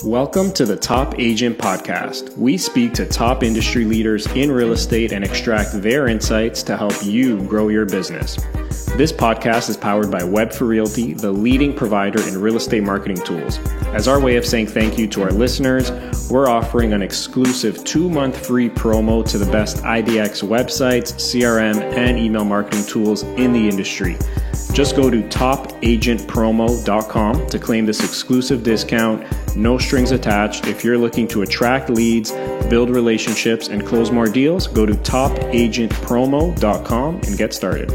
Welcome to the Top Agent Podcast. We speak to top industry leaders in real estate and extract their insights to help you grow your business. This podcast is powered by Web4Realty, the leading provider in real estate marketing tools. As our way of saying thank you to our listeners, we're offering an exclusive 2-month free promo to the best IDX websites, CRM, and email marketing tools in the industry. Just go to topagentpromo.com to claim this exclusive discount. No strings attached. If you're looking to attract leads, build relationships, and close more deals, go to topagentpromo.com and get started.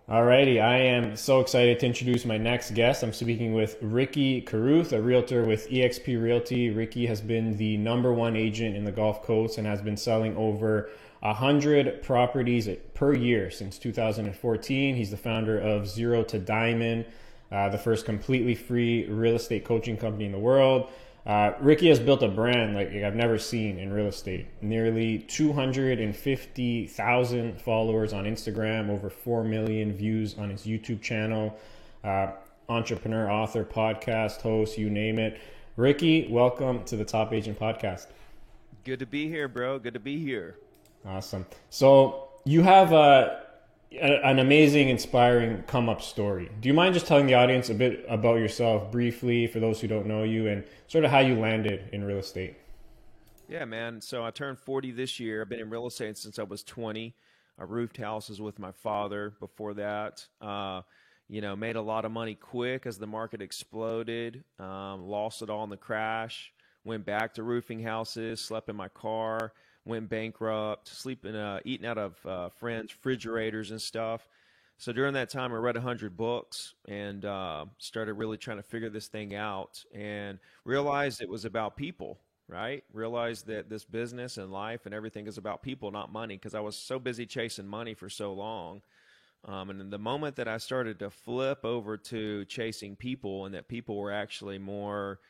Alrighty, I am so excited to introduce my next guest. I'm speaking with Ricky Carruth, a realtor with eXp Realty. Ricky has been the #1 agent in the Gulf Coast and has been selling over 100 properties per year since 2014. He's the founder of Zero to Diamond, the first completely free real estate coaching company in the world. Ricky has built a brand like I've never seen in real estate. Nearly 250,000 followers on Instagram, over 4 million views on his YouTube channel, entrepreneur, author, podcast host, you name it. Ricky, welcome to the Top Agent Podcast. Good to be here, bro. Good to be here. Awesome. So you have an amazing, inspiring come-up story. Do you mind just telling the audience a bit about yourself briefly for those who don't know you and sort of how you landed in real estate? Yeah, man. So I turned 40 this year. I've been in real estate since I was 20. I roofed houses with my father before that. Made a lot of money quick as the market exploded. Lost it all in the crash. Went back to roofing houses, slept in my car. Went bankrupt, eating out of friends' refrigerators and stuff. So during that time, I read 100 books and started really trying to figure this thing out and realized it was about people, right? Realized that this business and life and everything is about people, not money, because I was so busy chasing money for so long. And the moment that I started to flip over to chasing people and that people were actually more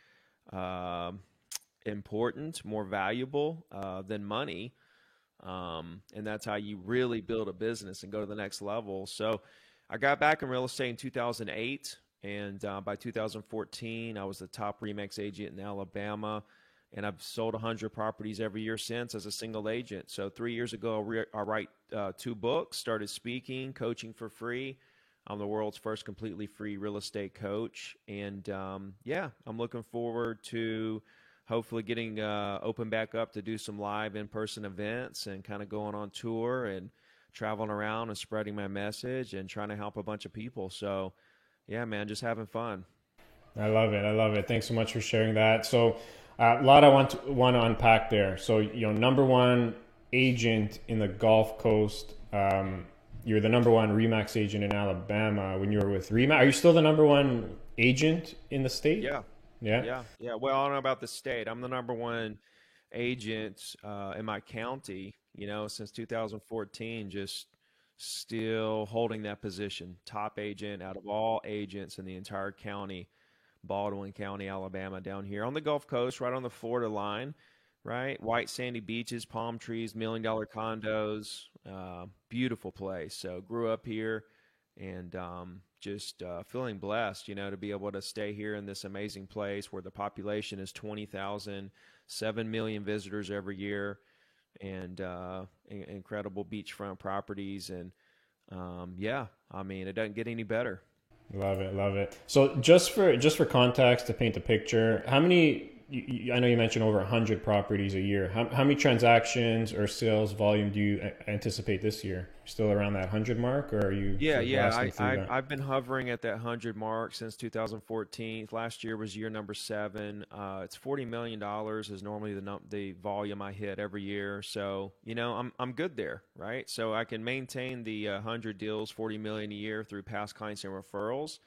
important, more valuable than money. And that's how you really build a business and go to the next level. So I got back in real estate in 2008. And by 2014, I was the top RE/MAX agent in Alabama. And I've sold 100 properties every year since as a single agent. So 3 years ago, I write 2 books, started speaking, coaching for free. I'm the world's first completely free real estate coach. And I'm looking forward to hopefully getting open back up to do some live in-person events and kind of going on tour and traveling around and spreading my message and trying to help a bunch of people. So, yeah, man, just having fun. I love it. I love it. Thanks so much for sharing that. So a lot I want to unpack there. So, #1 agent in the Gulf Coast. You're the #1 RE/MAX agent in Alabama when you were with RE/MAX. Are you still the #1 agent in the state? Yeah. Well, I don't know about the state. I'm the #1 agent in my county, since 2014, just still holding that position. Top agent out of all agents in the entire county, Baldwin County, Alabama, down here on the Gulf Coast, right on the Florida line, right? White sandy beaches, palm trees, $1 million condos, beautiful place. So grew up here and just feeling blessed, to be able to stay here in this amazing place where the population is 20,000, 7 million visitors every year, and incredible beachfront properties. And it doesn't get any better. Love it. Love it. So just for context, to paint the picture, how many, I know you mentioned over 100 properties a year. How many transactions or sales volume do you anticipate this year? Still around that 100 mark, or are you? I've been hovering at that 100 mark since 2014. Last year was year number 7. It's $40 million is normally the volume I hit every year. So I'm good there, right? So I can maintain the 100 deals, 40 million a year through past clients and referrals.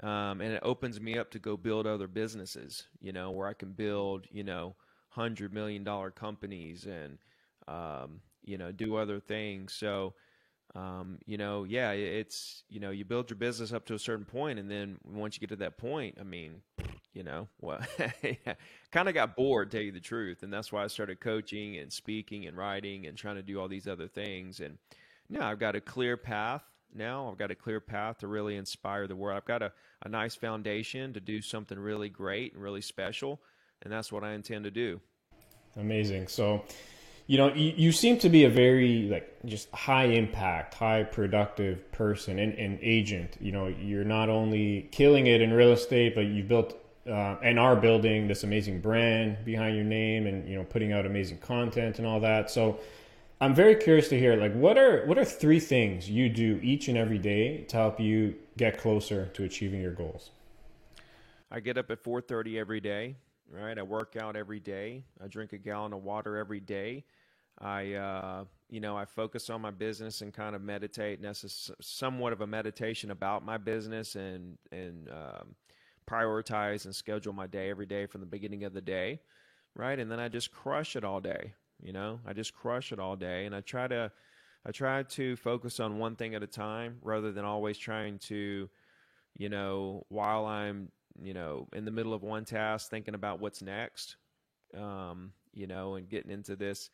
And it opens me up to go build other businesses, where I can build, $100 million companies and, do other things. So, it's, you build your business up to a certain point. And then once you get to that point, kind of got bored, to tell you the truth. And that's why I started coaching and speaking and writing and trying to do all these other things. And I've got a clear path now. I've got a clear path to really inspire the world. I've got a nice foundation to do something really great and really special, and that's what I intend to do. Amazing. So, you seem to be a very like just high impact, high productive person and agent. You're not only killing it in real estate, but you've built and are building this amazing brand behind your name, and putting out amazing content and all that. So, I'm very curious to hear, like, what are three things you do each and every day to help you get closer to achieving your goals? I get up at 4:30 every day, right? I work out every day. I drink a gallon of water every day. I focus on my business and kind of meditate, somewhat of a meditation about my business, and prioritize and schedule my day every day from the beginning of the day, right? And then I just crush it all day. I just crush it all day, and I try to focus on one thing at a time rather than always trying to, while I'm, in the middle of one task, thinking about what's next, and getting into this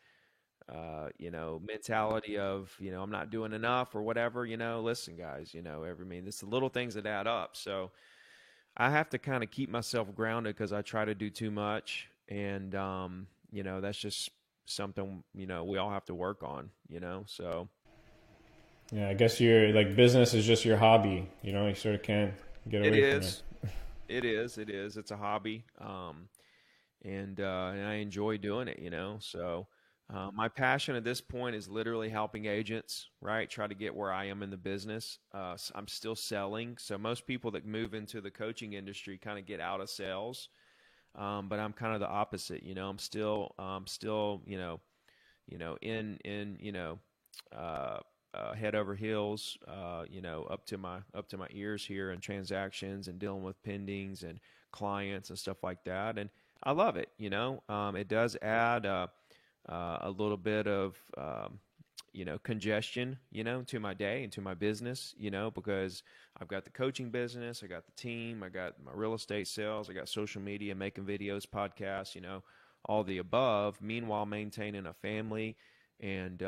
mentality of, I'm not doing enough or whatever. Listen, guys, it's the little things that add up. So I have to kind of keep myself grounded because I try to do too much. And, that's just something, we all have to work on, so. Yeah, I guess you're like business is just your hobby, you sort of can't get away from it. It is. It's a hobby. And I enjoy doing it, so. My passion at this point is literally helping agents, right? Try to get where I am in the business. I'm still selling. So most people that move into the coaching industry kind of get out of sales. But I'm kind of the opposite, I'm still, head over heels, up to my ears here in transactions and dealing with pendings and clients and stuff like that. And I love it. It does add, a little bit of, congestion, to my day and to my business, because I've got the coaching business, I got the team, I got my real estate sales, I got social media, making videos, podcasts, all the above. Meanwhile, maintaining a family and,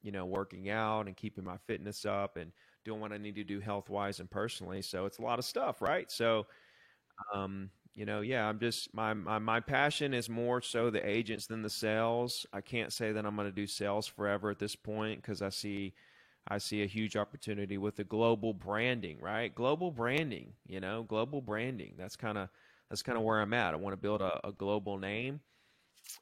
working out and keeping my fitness up and doing what I need to do health-wise and personally. So it's a lot of stuff, right? So, I'm just my passion is more so the agents than the sales. I can't say that I'm going to do sales forever at this point because I see a huge opportunity with the global branding, right? Global branding, global branding. That's kind of where I'm at. I want to build a global name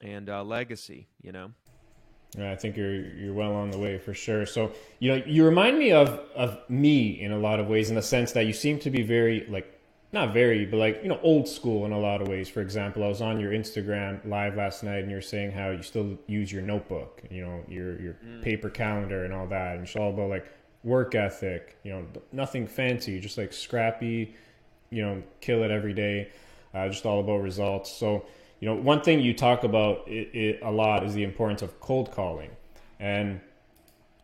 and legacy, Yeah, I think you're well on the way for sure. So, you remind me of me in a lot of ways, in the sense that you seem to be very like, not very, but like, old school in a lot of ways. For example, I was on your Instagram live last night and you're saying how you still use your notebook, your paper calendar and all that. And it's all about like work ethic, nothing fancy, just like scrappy, kill it every day. Just all about results. So, one thing you talk about a lot is the importance of cold calling. And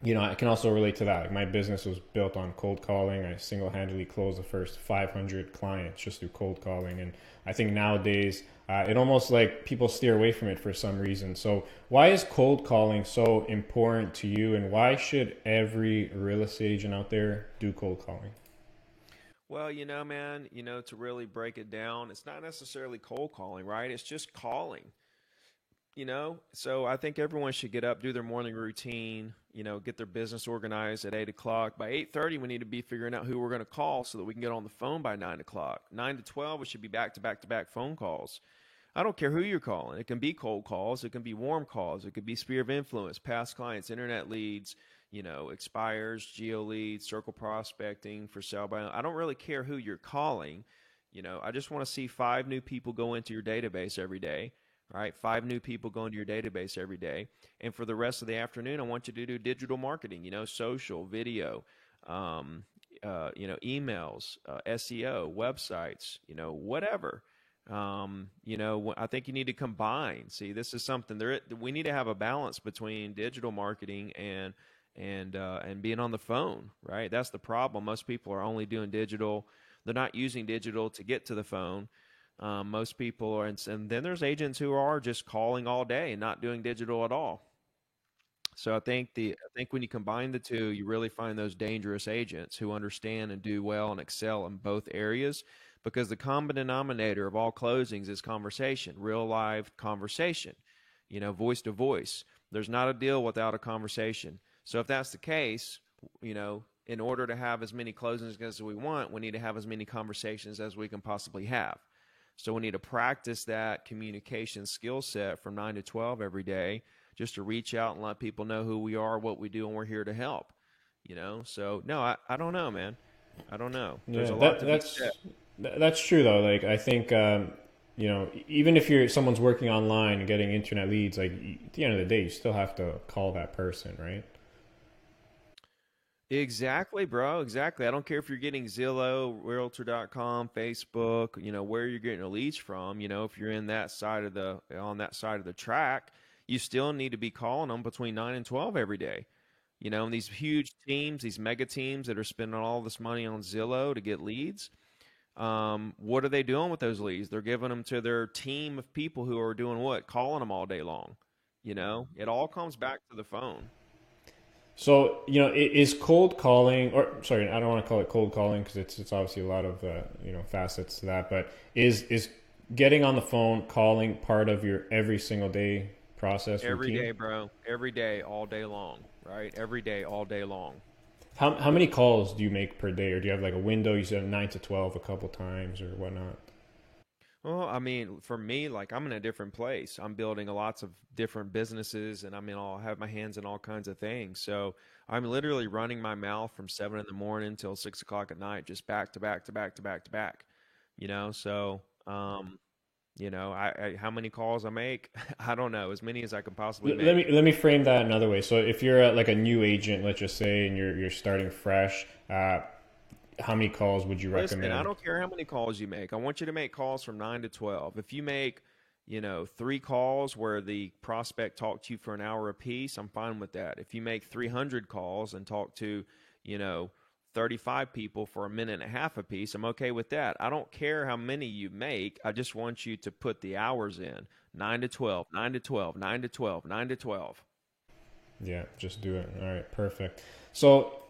I can also relate to that. Like my business was built on cold calling. I single-handedly closed the first 500 clients just through cold calling. And I think nowadays it almost like people steer away from it for some reason. So why is cold calling so important to you, and why should every real estate agent out there do cold calling? Well, man, to really break it down, it's not necessarily cold calling, right? It's just calling. So I think everyone should get up, do their morning routine, get their business organized at 8 o'clock. By 8:30, we need to be figuring out who we're going to call so that we can get on the phone by 9 o'clock. 9 to 12, it should be back to back to back phone calls. I don't care who you're calling. It can be cold calls. It can be warm calls. It could be sphere of influence, past clients, internet leads, expires, geo leads, circle prospecting for sale by. I don't really care who you're calling. I just want to see 5 new people go into your database every day. Right, 5 new people go into your database every day, and for the rest of the afternoon, I want you to do digital marketing. Social, video, emails, SEO, websites, whatever. I think you need to combine. See, this is something we need to have a balance between digital marketing and being on the phone. Right, that's the problem. Most people are only doing digital. They're not using digital to get to the phone. Most people are, and then there's agents who are just calling all day and not doing digital at all. So I think when you combine the two, you really find those dangerous agents who understand and do well and excel in both areas, because the common denominator of all closings is conversation, real live conversation, voice to voice. There's not a deal without a conversation. So if that's the case, in order to have as many closings as we want, we need to have as many conversations as we can possibly have. So we need to practice that communication skill set from 9 to 12 every day, just to reach out and let people know who we are, what we do, and we're here to help. So no, I don't know, man. I don't know. There's Yeah, a lot to be said. that's true though. Like I think even if you're someone's working online and getting internet leads, like at the end of the day, you still have to call that person, right? Exactly, bro. Exactly. I don't care if you're getting Zillow, Realtor.com, Facebook, where you're getting your leads from. If you're in that side of the on that side of the track, you still need to be calling them between 9 and 12 every day. And these huge teams, these mega teams that are spending all this money on Zillow to get leads, what are they doing with those leads? They're giving them to their team of people who are doing what? Calling them all day long. It all comes back to the phone. So, is cold calling, or sorry, I don't want to call it cold calling because it's obviously a lot of facets to that. But is getting on the phone, calling part of your every single day process Every routine? day, bro. Every day, all day long, right? Every day, all day long. How many calls do you make per day, or do you have like a window? You said 9 to 12 a couple times or whatnot. Well, I mean, for me, like I'm in a different place. I'm building lots of different businesses, and I'll have my hands in all kinds of things. So I'm literally running my mouth from 7 in the morning till 6 o'clock at night, just back to back to back to back to back. So how many calls I make, I don't know, as many as I can possibly Let make. me frame that another way. So if you're like a new agent, let's just say, and you're starting fresh, how many calls would you Listen, I recommend? don't care how many calls you make. I want you to make calls from 9 to 12. If you make, 3 calls where the prospect talked to you for an hour apiece, I'm fine with that. If you make 300 calls and talk to, you know, 35 people for a minute and a half apiece, I'm okay with that. I don't care how many you make. I just want you to put the hours in. 9 to 12, 9 to 12, 9 to 12, 9 to 12. Yeah, just do it. All right, perfect. So,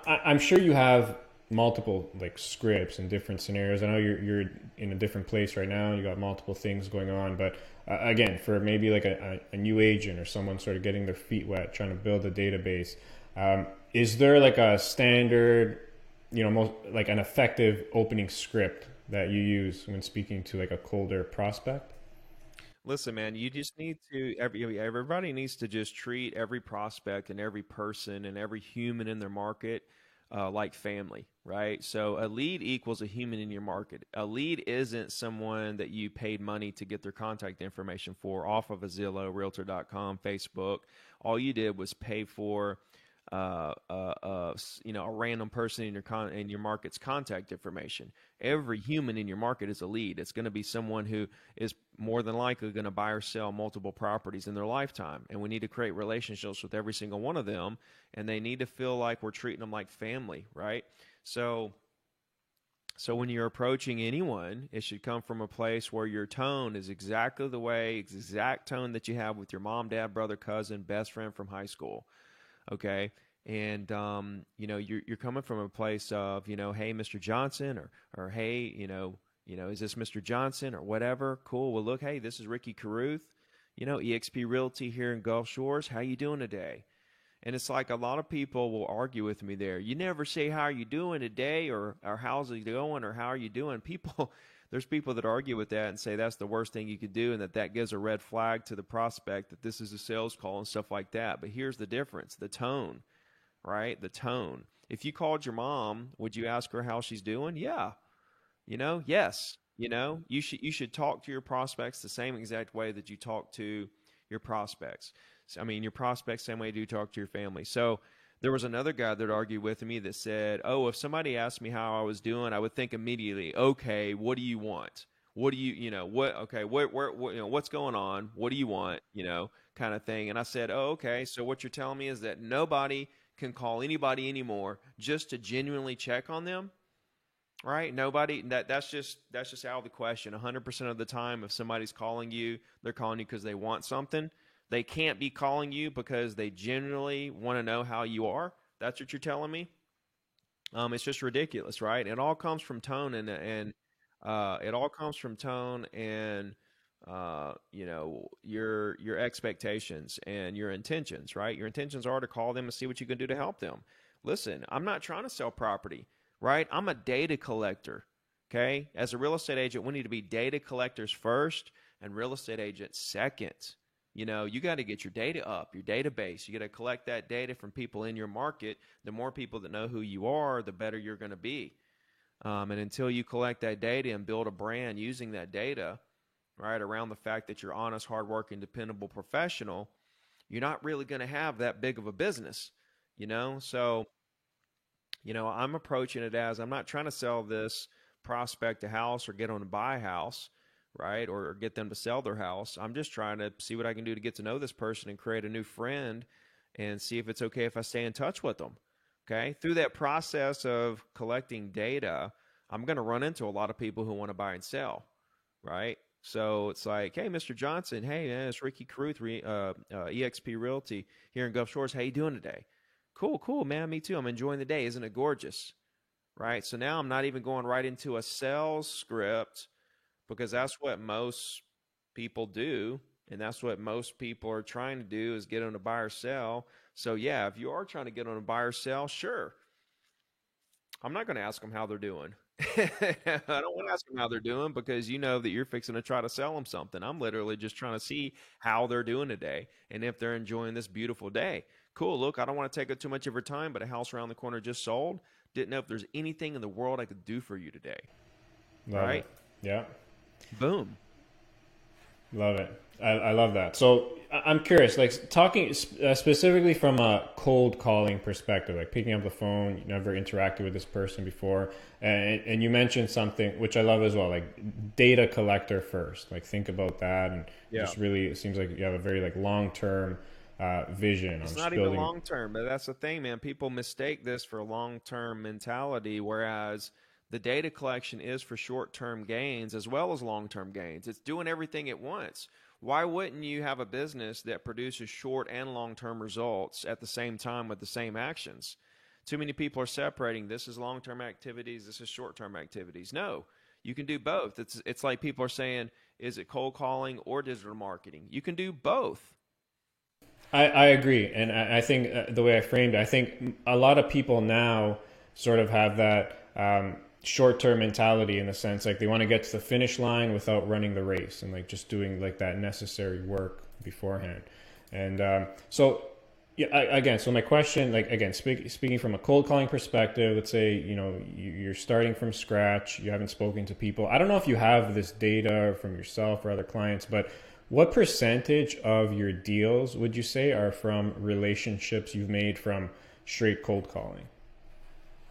I'm sure you have multiple like scripts and different scenarios. I know you're in a different place right now. You got multiple things going on, but again, for maybe like a new agent or someone sort of getting their feet wet, trying to build a database, is there like a standard, most like an effective opening script that you use when speaking to like a colder prospect? Listen, man, you just need to everybody needs to just treat every prospect and every person and every human in their market like family, right? So a lead equals a human in your market. A lead isn't someone that you paid money to get their contact information for off of a Zillow, Realtor.com, Facebook. All you did was pay for a random person in in your market's contact information. Every human in your market is a lead. It's going to be someone who is more than likely going to buy or sell multiple properties in their lifetime, and we need to create relationships with every single one of them, and they need to feel like we're treating them like family, right? So when you're approaching anyone, it should come from a place where your tone is exactly the exact tone that you have with your mom, dad, brother, cousin, best friend from high school. Okay. And you're coming from a place of, hey, Mr. Johnson, or hey, is this Mr. Johnson or whatever? Cool. Well, look, hey, this is Ricky Caruth, EXP Realty here in Gulf Shores. How you doing today? And it's like a lot of people will argue with me there. You never say how are you doing today, or how's it going, or how are you doing? There's people that argue with that and say that's the worst thing you could do, and that gives a red flag to the prospect that this is a sales call and stuff like that. But here's the difference: the tone, right? The tone. If you called your mom, would you ask her how she's doing? Yeah. Yes. You should talk to your prospects the same exact way that you talk to your prospects. I mean, your prospects same way you talk to your family. So there was another guy that argued with me that said, "Oh, if somebody asked me how I was doing, I would think immediately, okay, what do you want? What do what? Okay, what, what's going on? What do you want? Kind of thing." And I said, "Oh, okay. So what you're telling me is that nobody can call anybody anymore just to genuinely check on them, right? Nobody. That's just out of the question. 100% of the time, if somebody's calling you, they're calling you because they want something." They can't be calling you because they genuinely want to know how you are. That's what you're telling me. It's just ridiculous, right? It all comes from tone and it all comes from tone and you know, your expectations and your intentions, right? Your intentions are to call them and see what you can do to help them. Listen, I'm not trying to sell property, right? I'm a data collector. Okay. As a real estate agent, we need to be data collectors first and real estate agents second. You know, you got to get your data up, your database. You got to collect that data from people in your market. The more people that know who you are, the better you're going to be. And until you collect that data and build a brand using that data, right, around the fact that you're honest, hardworking, dependable professional, you're not really going to have that big of a business, you know? So, you know, I'm approaching it as I'm not trying to sell this prospect a house or get them to buy a house, right, or get them to sell their house. I'm just trying to see what I can do to get to know this person and create a new friend and see if it's okay if I stay in touch with them. Okay. Through that process of collecting data, I'm going to run into a lot of people who want to buy and sell, right? So it's like, hey, Mr. Johnson, hey, man, it's Ricky Caruth, eXp Realty here in Gulf Shores. How you doing today? Cool, man. Me too. I'm enjoying the day. Isn't it gorgeous? Right? So now I'm not even going right into a sales script because that's what most people do. And that's what most people are trying to do is get on a buy or sell. So yeah, if you are trying to get on a buy or sell, sure. I'm not going to ask them how they're doing. I don't want to ask them how they're doing because you know that you're fixing to try to sell them something. I'm literally just trying to see how they're doing today and if they're enjoying this beautiful day. Cool. Look, I don't want to take up too much of your time, but a house around the corner just sold. Didn't know if there's anything in the world I could do for you today. Love right? it. Yeah. Boom. Love it. I love that. So I'm curious, like talking specifically from a cold calling perspective, like picking up the phone, you never interacted with this person before. And you mentioned something, which I love as well, like data collector first, like think about that. And just really, it seems like you have a very like long-term vision. It's not even long-term, but that's the thing, man. People mistake this for long-term mentality, whereas the data collection is for short-term gains as well as long-term gains. It's doing everything at once. Why wouldn't you have a business that produces short and long-term results at the same time with the same actions? Too many people are separating. This is long-term activities. This is short-term activities. No, you can do both. It's like people are saying, is it cold calling or digital marketing? You can do both. I agree. And I think the way I framed it, I think a lot of people now sort of have that short-term mentality in the sense like they want to get to the finish line without running the race and like just doing like that necessary work beforehand. And so yeah, again, so my question, like again, speaking from a cold calling perspective, let's say, you know, you're starting from scratch, you haven't spoken to people. I don't know if you have this data from yourself or other clients, but what percentage of your deals would you say are from relationships you've made from straight cold calling?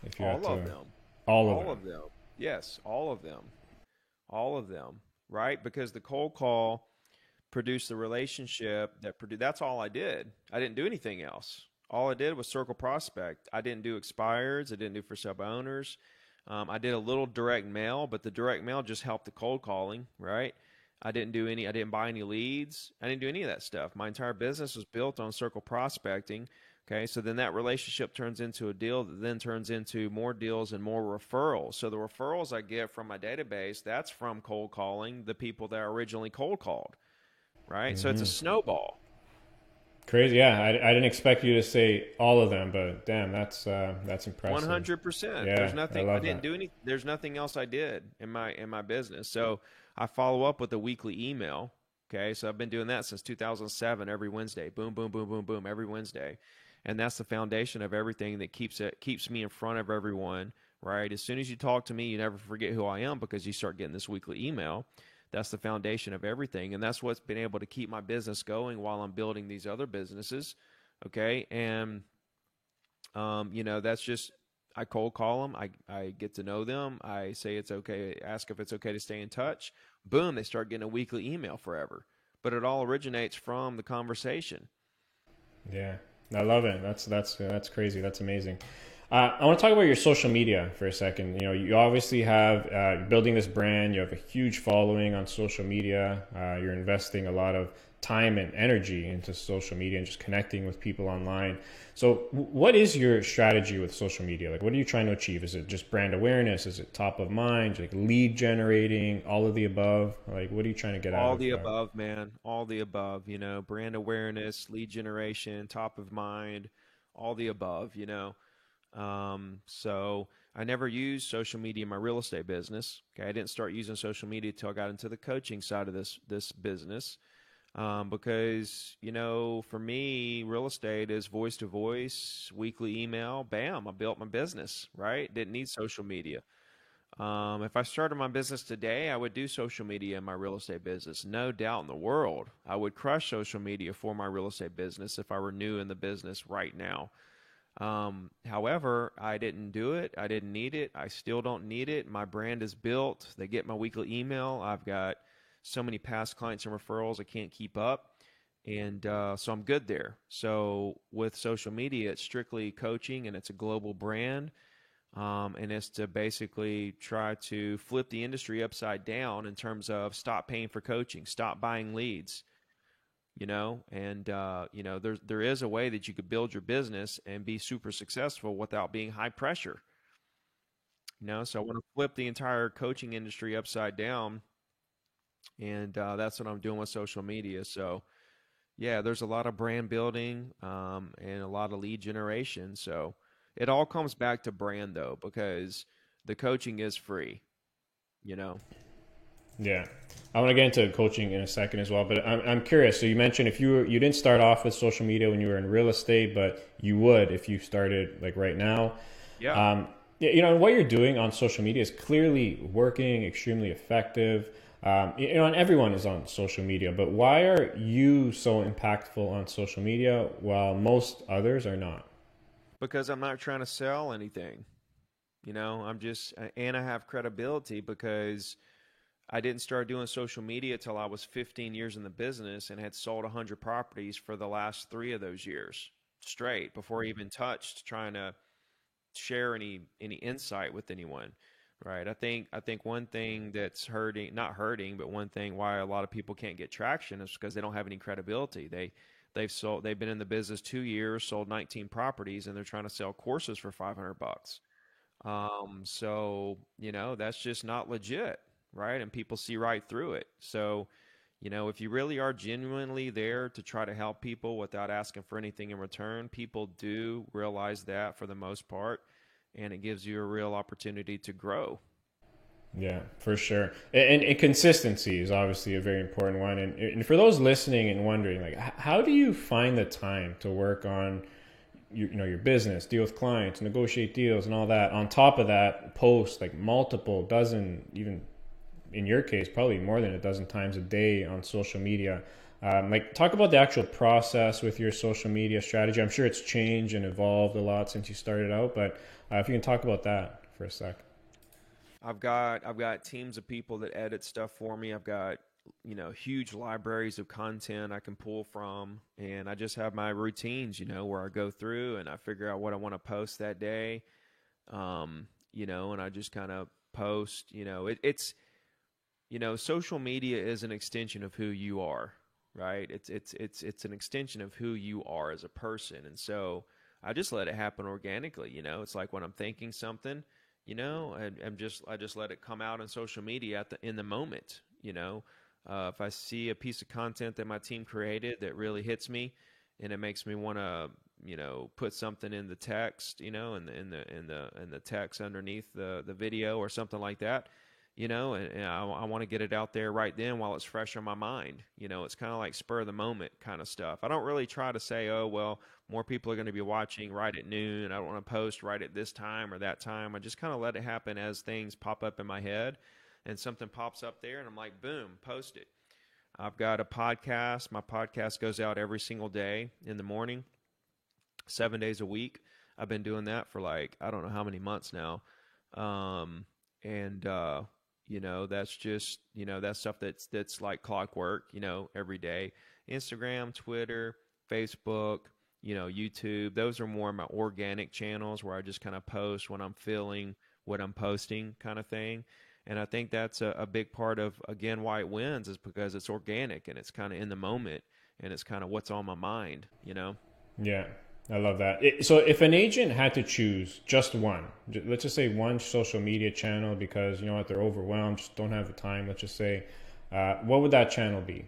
If you all of them. All of them. Yes, all of them. All of them, right? Because the cold call produced the relationship that's all I did. I didn't do anything else. All I did was circle prospect. I didn't do expires. I didn't do for sub owners. I did a little direct mail, but the direct mail just helped the cold calling, right? I didn't buy any leads. I didn't do any of that stuff. My entire business was built on circle prospecting. Okay, so then that relationship turns into a deal that then turns into more deals and more referrals. So the referrals I get from my database, that's from cold calling the people that I originally cold called, right? Mm-hmm. So it's a snowball. Crazy, yeah. I didn't expect you to say all of them, but damn, that's impressive. 100%. Yeah, there's nothing I didn't do any. There's nothing else I did in my business. So I follow up with a weekly email. Okay, so I've been doing that since 2007. Every Wednesday, boom, boom, boom, boom, boom, every Wednesday. And that's the foundation of everything that keeps me in front of everyone, right? As soon as you talk to me, you never forget who I am because you start getting this weekly email. That's the foundation of everything. And that's what's been able to keep my business going while I'm building these other businesses, okay? And, you know, that's just, I cold call them. I get to know them. I say it's okay, ask if it's okay to stay in touch. Boom, they start getting a weekly email forever. But it all originates from the conversation. Yeah. I love it. That's crazy. That's amazing. I want to talk about your social media for a second. You know, you obviously have building this brand. You have a huge following on social media. You're investing a lot of time and energy into social media and just connecting with people online. So what is your strategy with social media? Like, what are you trying to achieve? Is it just brand awareness? Is it top of mind, like lead generating, all of the above? Like, what are you trying to get out All of the above, man. All the above, brand awareness, lead generation, top of mind, all the above, So I never used social media in my real estate business. Okay. I didn't start using social media until I got into the coaching side of this business. Because, for me, real estate is voice to voice, weekly email, bam, I built my business, right? Didn't need social media. If I started my business today, I would do social media in my real estate business. No doubt in the world. I would crush social media for my real estate business if I were new in the business right now. However, I didn't do it. I didn't need it. I still don't need it. My brand is built. They get my weekly email. I've got so many past clients and referrals, I can't keep up. And so I'm good there. So with social media, it's strictly coaching and it's a global brand. And it's to basically try to flip the industry upside down in terms of stop paying for coaching, stop buying leads, and there is a way that you could build your business and be super successful without being high pressure. So I want to flip the entire coaching industry upside down, and that's what I'm doing with social media. So yeah, there's a lot of brand building and a lot of lead generation. So it all comes back to brand though, because the coaching is free, you know. Yeah, I want to get into coaching in a second as well, but I'm curious. So you mentioned if you didn't start off with social media when you were in real estate, but you would if you started like right now. Yeah. Yeah, and what you're doing on social media is clearly working, extremely effective. And everyone is on social media, but why are you so impactful on social media while most others are not? Because I'm not trying to sell anything. I'm just, and I have credibility because I didn't start doing social media till I was 15 years in the business and had sold 100 properties for the last 3 of those years straight before I even touched trying to share any insight with anyone. Right. I think one thing that's hurting, not hurting, but one thing why a lot of people can't get traction is because they don't have any credibility. They've been in the business 2 years, sold 19 properties, and they're trying to sell courses for $500. So, that's just not legit, right? And people see right through it. So, if you really are genuinely there to try to help people without asking for anything in return, people do realize that for the most part, and it gives you a real opportunity to grow. Yeah, for sure. And consistency is obviously a very important one. And for those listening and wondering, like, how do you find the time to work on your business, deal with clients, negotiate deals, and all that? On top of that, post like multiple dozen, even in your case, probably more than a dozen times a day on social media. Like, talk about the actual process with your social media strategy. I'm sure it's changed and evolved a lot since you started out, but if you can talk about that for a sec. I've got teams of people that edit stuff for me. I've got huge libraries of content I can pull from, and I just have my routines, where I go through and I figure out what I want to post that day. And I just kind of post. Social media is an extension of who you are, right? It's an extension of who you are as a person, and so I just let it happen organically. It's like when I'm thinking something, I just let it come out on social media in the moment. If I see a piece of content that my team created that really hits me, and it makes me want to, put something in the text, in the text underneath the video or something like that, and I want to get it out there right then while it's fresh on my mind. It's kind of like spur of the moment kind of stuff. I don't really try to say, oh, well, more people are going to be watching right at noon. I don't want to post right at this time or that time. I just kind of let it happen as things pop up in my head and something pops up there and I'm like, boom, post it. I've got a podcast. My podcast goes out every single day in the morning, 7 days a week. I've been doing that for like, I don't know how many months now. And that's just, that's stuff that's like clockwork, every day. Instagram, Twitter, Facebook, YouTube. Those are more my organic channels where I just kind of post when I'm feeling what I'm posting kind of thing. And I think that's a big part of, again, why it wins is because it's organic and it's kind of in the moment and it's kind of what's on my mind, you know? Yeah, I love that. So if an agent had to choose just one, let's just say one social media channel because, you know what, they're overwhelmed, just don't have the time, let's just say, what would that channel be?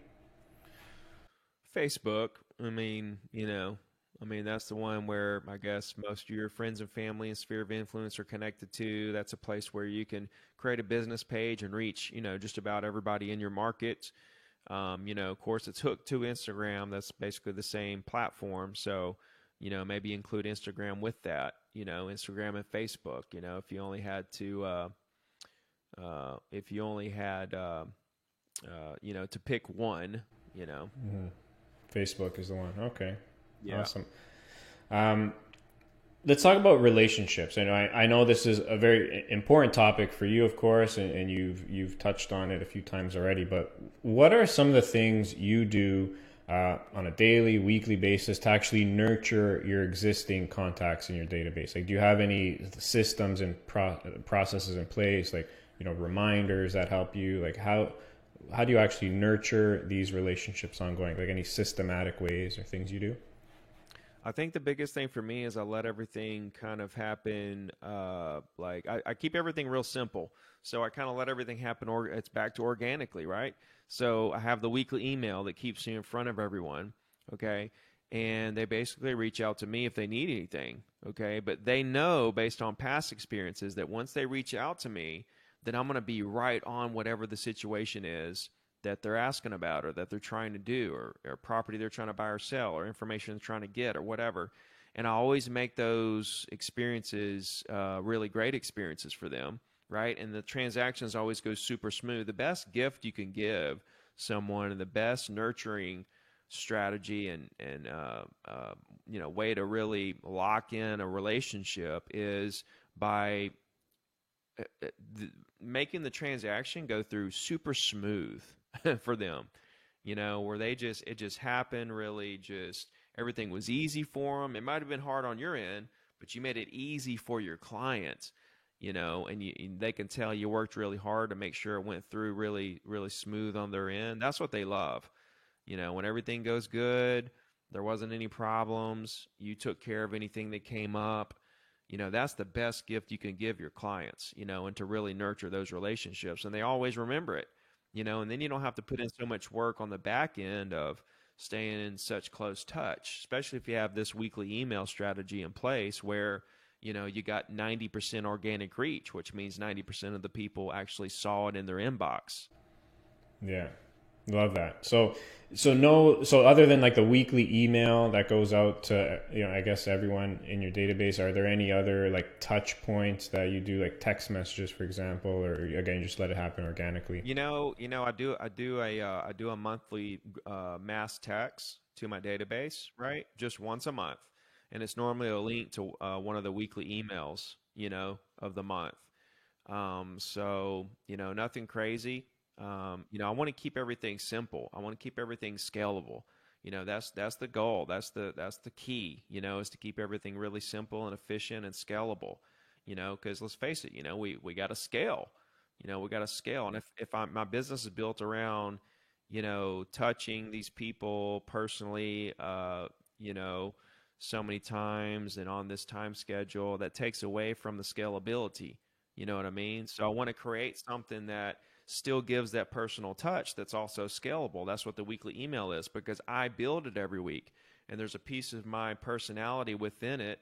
Facebook, I mean, that's the one where I guess most of your friends and family and sphere of influence are connected to. That's a place where you can create a business page and reach, just about everybody in your market. Of course, it's hooked to Instagram. That's basically the same platform. So, maybe include Instagram with that, Instagram and Facebook, if you only had to, to pick one. Mhm. Facebook is the one. Okay. Yeah. Awesome. Um, let's talk about relationships. And I know this is a very important topic for you, of course, and you've touched on it a few times already. But what are some of the things you do on a daily, weekly basis to actually nurture your existing contacts in your database? Like, do you have any systems and processes in place, like reminders that help you? Like, how do you actually nurture these relationships ongoing? Like any systematic ways or things you do? I think the biggest thing for me is I let everything kind of happen. I keep everything real simple. So I kind of let everything happen, or it's back to organically, right? So I have the weekly email that keeps me in front of everyone. Okay. And they basically reach out to me if they need anything. Okay. But they know based on past experiences that once they reach out to me, then I'm going to be right on whatever the situation is that they're asking about or that they're trying to do or property they're trying to buy or sell or information they're trying to get or whatever. And I always make those experiences really great experiences for them, right? And the transactions always go super smooth. The best gift you can give someone and the best nurturing strategy and way to really lock in a relationship is by making the transaction go through super smooth for them, where it just happened really, just everything was easy for them. It might have been hard on your end, but you made it easy for your clients, and they can tell you worked really hard to make sure it went through really, really smooth on their end. That's what they love. When everything goes good, there wasn't any problems, you took care of anything that came up. That's the best gift you can give your clients, and to really nurture those relationships. And they always remember it, and then you don't have to put in so much work on the back end of staying in such close touch, especially if you have this weekly email strategy in place where, you got 90% organic reach, which means 90% of the people actually saw it in their inbox. Yeah. Love that. So other than like the weekly email that goes out to, I guess everyone in your database, are there any other like touch points that you do, like text messages, for example, or again, just let it happen organically? I do a monthly mass text to my database, right? Just once a month. And it's normally a link to one of the weekly emails, of the month. Nothing crazy. I want to keep everything simple. I want to keep everything scalable. That's the goal. That's the key, is to keep everything really simple and efficient and scalable, because let's face it, we got to scale, we got to scale. And if my business is built around, touching these people personally, so many times and on this time schedule, that takes away from the scalability. You know what I mean? So I want to create something that still gives that personal touch that's also scalable. That's what the weekly email is, because I build it every week. And there's a piece of my personality within it,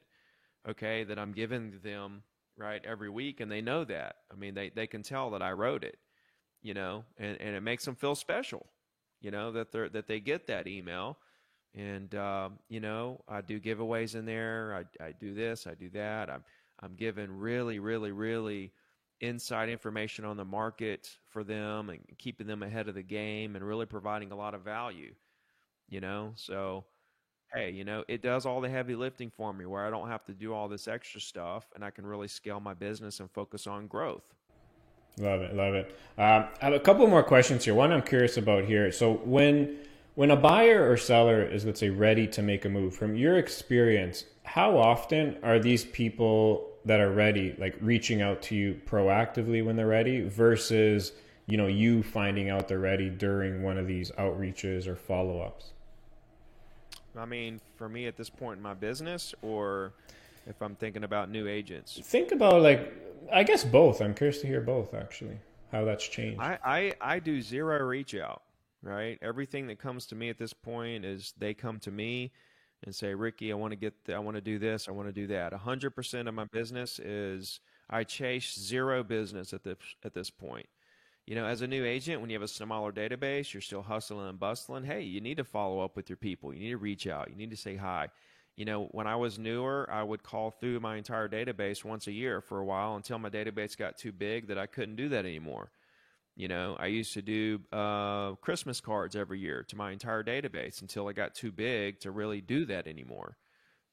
okay, that I'm giving them, right, every week. And they know that. I mean, they can tell that I wrote it, and it makes them feel special, that they get that email. And, I do giveaways in there. I do this, I do that. I'm giving really, really, really inside information on the market for them and keeping them ahead of the game and really providing a lot of value, so hey, it does all the heavy lifting for me where I don't have to do all this extra stuff and I can really scale my business and focus on growth. Love it. Love it. I have a couple more questions here. One I'm curious about here. So when a buyer or seller is, let's say, ready to make a move, from your experience, how often are these people that are ready, like reaching out to you proactively when they're ready versus, you finding out they're ready during one of these outreaches or follow-ups? I mean, for me at this point in my business, or if I'm thinking about new agents. Think about, like, I guess both. I'm curious to hear both, actually, how that's changed. I do zero reach out, right? Everything that comes to me at this point is they come to me and say, Ricky, I want to do this, I want to do that. 100% of my business is I chase zero business at this point. As a new agent, when you have a smaller database, you're still hustling and bustling. Hey, you need to follow up with your people. You need to reach out. You need to say hi. When I was newer, I would call through my entire database once a year for a while until my database got too big that I couldn't do that anymore. I used to do Christmas cards every year to my entire database until it got too big to really do that anymore.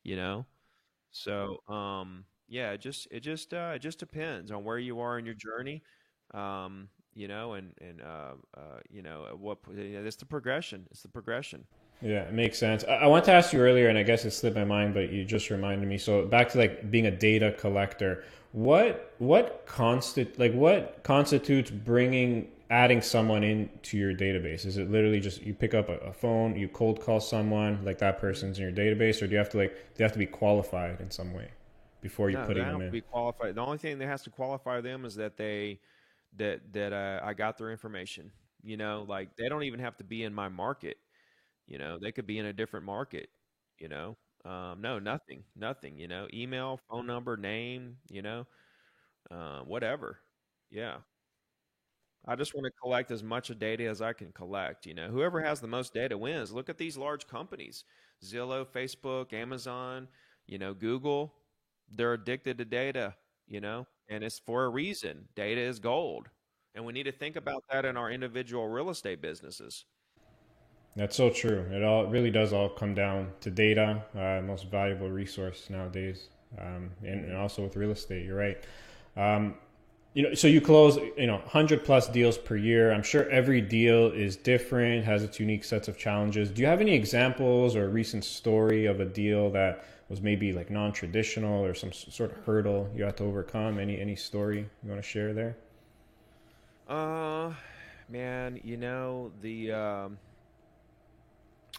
You know, yeah, it just depends on where you are in your journey. What it's the progression. It's the progression. Yeah, it makes sense. I want to ask you earlier, and I guess it slipped my mind, but you just reminded me. So back to like being a data collector, what constitutes adding someone into your database? Is it literally just you pick up a phone, you cold call someone, like that person's in your database, or do they have to be qualified in some way before you No, they putting don't them have to in? be qualified. The only thing that has to qualify them is that I got their information. Like they don't even have to be in my market. They could be in a different market. You know, no, nothing. Email, phone number, name. Whatever. Yeah, I just want to collect as much data as I can collect. Whoever has the most data wins. Look at these large companies: Zillow, Facebook, Amazon. Google. They're addicted to data. And it's for a reason. Data is gold. And we need to think about that in our individual real estate businesses. That's so true. It really does all come down to data, most valuable resource nowadays, and also with real estate. You're right. Um, so you close, 100 plus deals per year. I'm sure every deal is different, has its unique sets of challenges. Do you have any examples or a recent story of a deal that was maybe like non-traditional or some sort of hurdle you had to overcome? Any story you want to share there? Uh, Man, the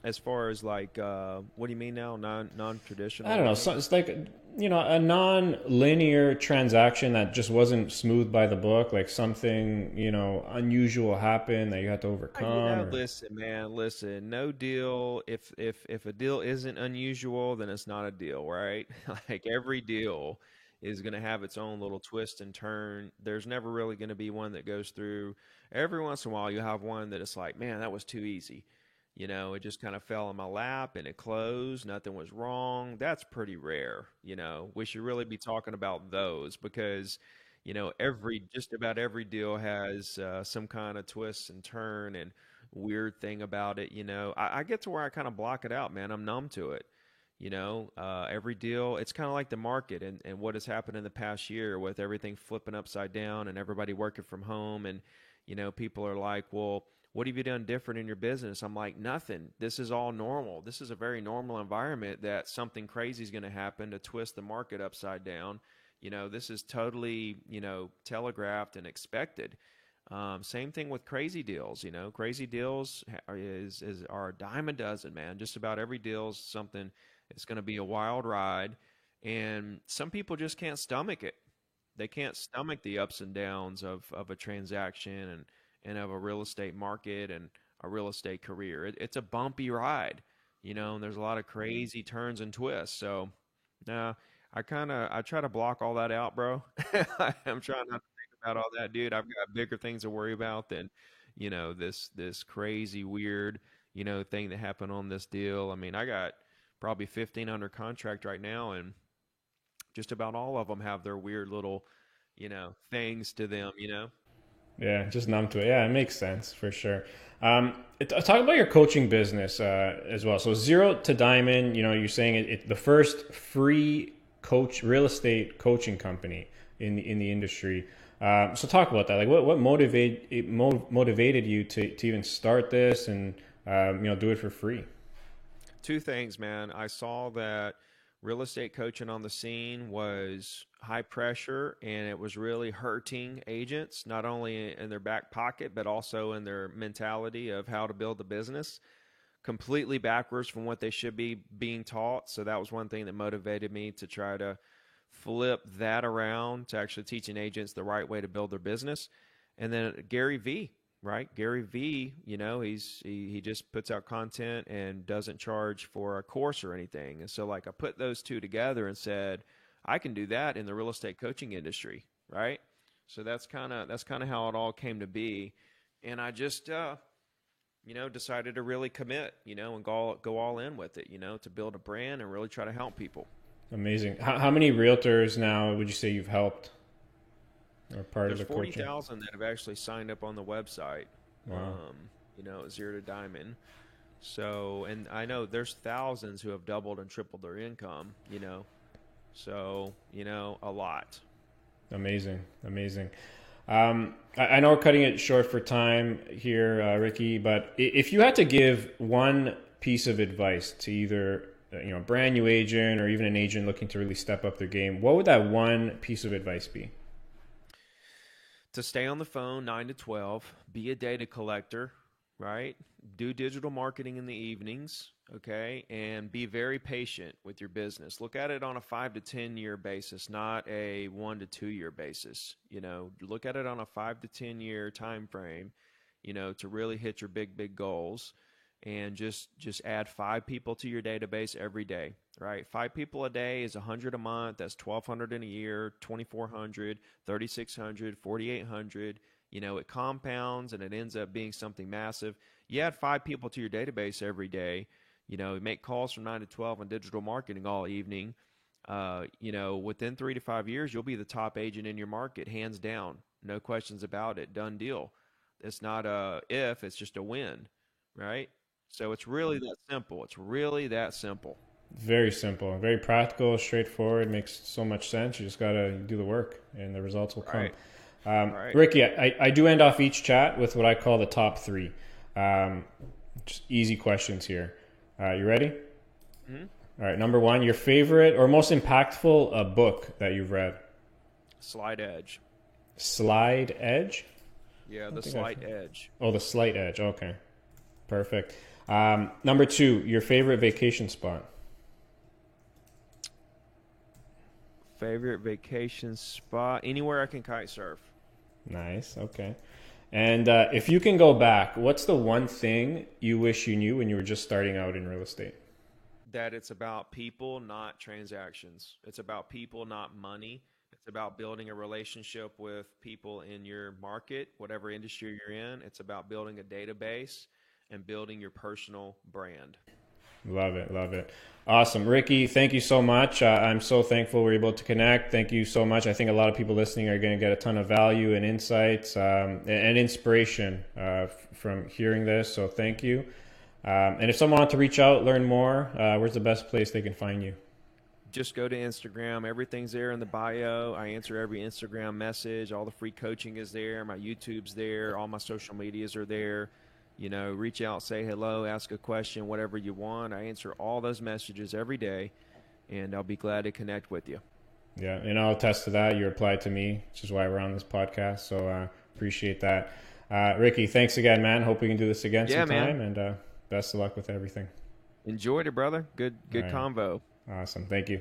as far as like what do you mean now? I Non-traditional? don't What know. do you So mean? it's like, a non-linear transaction that just wasn't smooth by the book, like something, unusual happened that you had to overcome or. Listen, man, listen. No deal. If a deal isn't unusual, then it's not a deal, right? Like every deal is going to have its own little twist and turn. There's never really going to be one that goes through. Every once in a while, you have one that it's like, man, that was too easy. It just kind of fell in my lap and it closed. Nothing was wrong. That's pretty rare. We should really be talking about those because just about every deal has some kind of twist and turn and weird thing about it. I get to where I kind of block it out, man. I'm numb to it. Every deal, it's kind of like the market and what has happened in the past year with everything flipping upside down and everybody working from home. And, people are like, well, what have you done different in your business? I'm like, nothing. This is all normal. This is a very normal environment that something crazy is going to happen to twist the market upside down. This is totally, telegraphed and expected. Same thing with crazy deals. Crazy deals are a dime a dozen, man. Just about every deal is something. It's going to be a wild ride, and some people just can't stomach it. They can't stomach the ups and downs of a transaction and of a real estate market and a real estate career. It's a bumpy ride, and there's a lot of crazy turns and twists. So, nah, I try to block all that out, bro. I'm trying not to think about all that, dude. I've got bigger things to worry about than, this crazy weird, thing that happened on this deal. I mean, I got probably 15 under contract right now, and just about all of them have their weird little, things to them. Yeah, just numb to it. Yeah, it makes sense for sure. Talk about your coaching business as well. So zero to diamond. You're saying the first free real estate coaching company in the industry. So talk about that. Like, what motivated you to even start this and do it for free? Two things, man. I saw that real estate coaching on the scene was high pressure, and it was really hurting agents, not only in their back pocket, but also in their mentality of how to build a business, completely backwards from what they should be being taught. So that was one thing that motivated me to try to flip that around to actually teaching agents the right way to build their business. And then Gary Vee, right? Gary Vee, you know, he just puts out content and doesn't charge for a course or anything. And so like I put those two together and said, I can do that in the real estate coaching industry, right? So that's kind of how it all came to be. And I just you know, decided to really commit, you know, and go all in with it, you know, to build a brand and really try to help people. Amazing. How many realtors now would you say you've helped or part There's of the coaching? 40,000 that have actually signed up on the website. Wow. You know, Zero to Diamond. So, and I know there's thousands who have doubled and tripled their income, you know. So, you know, a lot. Amazing. Amazing. I know we're cutting it short for time here, Ricky, but if you had to give one piece of advice to either you know, a brand new agent or even an agent looking to really step up their game, what would that one piece of advice be? To stay on the phone 9 to 12, be a data collector, right? Do digital marketing in the evenings, okay? And be very patient with your business. Look at it on a 5 to 10 year basis, not a 1 to 2 year basis. You know, look at it on a 5 to 10 year time frame, you know, to really hit your big goals. And just add 5 people to your database every day, right? 5 people a day is 100 a month. That's 1,200 in a year, 2,400, 3,600, 4,800. You know, it compounds and it ends up being something massive. You add 5 people to your database every day. You know, make calls from 9 to 12 on digital marketing all evening. You know, within 3 to 5 years, you'll be the top agent in your market, hands down. No questions about it. Done deal. It's not a if, it's just a when, right? So it's really that simple. It's really that simple. Very simple, very practical, straightforward, makes so much sense. You just got to do the work and the results will come. Right. Ricky, I do end off each chat with what I call the top 3. Just easy questions here. You ready? Mm-hmm. All right. Number 1, your favorite or most impactful book that you've read? Slight Edge. Slide Edge? Yeah, The Slight Edge. Oh, The Slight Edge. Okay. Perfect. Number 2, your favorite vacation spot? Favorite vacation spot? Anywhere I can kite surf. Nice. Okay. And if you can go back, what's the one thing you wish you knew when you were just starting out in real estate? That it's about people, not transactions. It's about people, not money. It's about building a relationship with people in your market, whatever industry you're in. It's about building a database and building your personal brand. Love it. Love it. Awesome. Ricky, thank you so much. I'm so thankful we're able to connect. Thank you so much. I think a lot of people listening are going to get a ton of value and insights and inspiration from hearing this. So thank you. And if someone wants to reach out, learn more, where's the best place they can find you? Just go to Instagram. Everything's there in the bio. I answer every Instagram message. All the free coaching is there. My YouTube's there. All my social medias are there. You know, reach out, say hello, ask a question, whatever you want. I answer all those messages every day, and I'll be glad to connect with you. Yeah, and I'll attest to that. You replied to me, which is why we're on this podcast. So appreciate that. Ricky, thanks again, man. Hope we can do this again sometime. Man. And best of luck with everything. Enjoyed it, brother. Good right. convo. Awesome. Thank you.